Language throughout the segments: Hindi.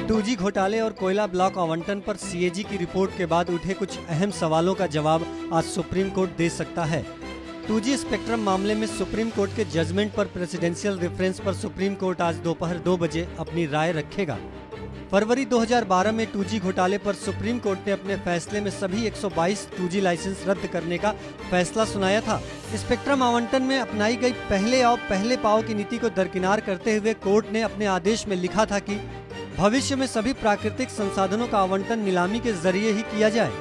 2G घोटाले और कोयला ब्लॉक आवंटन पर सीएजी की रिपोर्ट के बाद उठे कुछ अहम सवालों का जवाब आज सुप्रीम कोर्ट दे सकता है। 2G स्पेक्ट्रम मामले में सुप्रीम कोर्ट के जजमेंट पर प्रेसिडेंशियल रेफरेंस पर सुप्रीम कोर्ट आज दोपहर 2 बजे अपनी राय रखेगा। फरवरी 2012 में 2G घोटाले पर सुप्रीम कोर्ट ने अपने फैसले में सभी 122 2G लाइसेंस रद्द करने का फैसला सुनाया था। स्पेक्ट्रम आवंटन में अपनाई गई पहले आओ पहले पाओ की नीति को दरकिनार करते हुए कोर्ट ने अपने आदेश में लिखा था कि भविष्य में सभी प्राकृतिक संसाधनों का आवंटन नीलामी के जरिए ही किया जाए।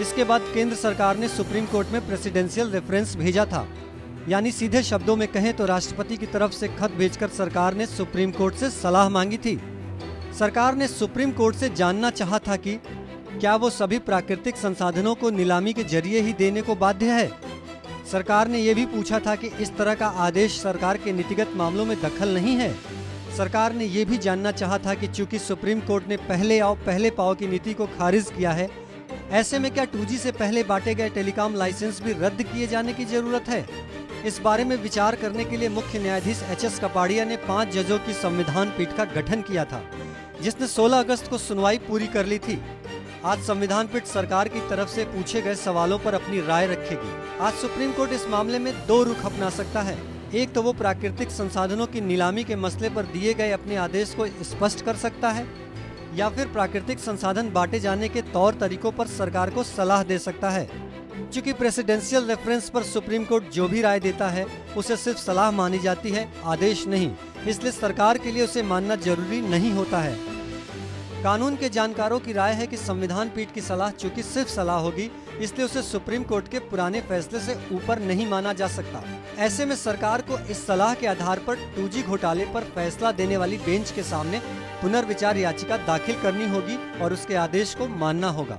इसके बाद केंद्र सरकार ने सुप्रीम कोर्ट में प्रेसिडेंशियल रेफरेंस भेजा था, यानी सीधे शब्दों में कहें तो राष्ट्रपति की तरफ से खत भेजकर सरकार ने सुप्रीम कोर्ट से सलाह मांगी थी। सरकार ने सुप्रीम कोर्ट से जानना चाहा था कि क्या वो सभी प्राकृतिक संसाधनों को नीलामी के जरिए ही देने को बाध्य है। सरकार ने ये भी पूछा था कि इस तरह का आदेश सरकार के नीतिगत मामलों में दखल नहीं है। सरकार ने ये भी जानना चाहा था कि चूंकि सुप्रीम कोर्ट ने पहले आओ पहले पाओ की नीति को खारिज किया है, ऐसे में क्या 2G से पहले बांटे गए टेलीकॉम लाइसेंस भी रद्द किए जाने की जरूरत है। इस बारे में विचार करने के लिए मुख्य न्यायाधीश HS कपाड़िया ने 5 जजों की संविधान पीठ का गठन किया था, जिसने 16 अगस्त को सुनवाई पूरी कर ली थी। आज संविधान पीठ सरकार की तरफ से पूछे गए सवालों पर अपनी राय रखेगी। आज सुप्रीम कोर्ट इस मामले में 2 रुख अपना सकता है। एक तो वो प्राकृतिक संसाधनों की नीलामी के मसले पर दिए गए अपने आदेश को स्पष्ट कर सकता है, या फिर प्राकृतिक संसाधन बांटे जाने के तौर तरीकों पर सरकार को सलाह दे सकता है। चूंकि प्रेसिडेंशियल रेफरेंस पर सुप्रीम कोर्ट जो भी राय देता है उसे सिर्फ सलाह मानी जाती है, आदेश नहीं, इसलिए सरकार के लिए उसे मानना जरूरी नहीं होता है। कानून के जानकारों की राय है कि संविधान पीठ की सलाह चूंकि सिर्फ सलाह होगी, इसलिए उसे सुप्रीम कोर्ट के पुराने फैसले से ऊपर नहीं माना जा सकता। ऐसे में सरकार को इस सलाह के आधार पर 2G घोटाले पर फैसला देने वाली बेंच के सामने पुनर्विचार याचिका दाखिल करनी होगी और उसके आदेश को मानना होगा।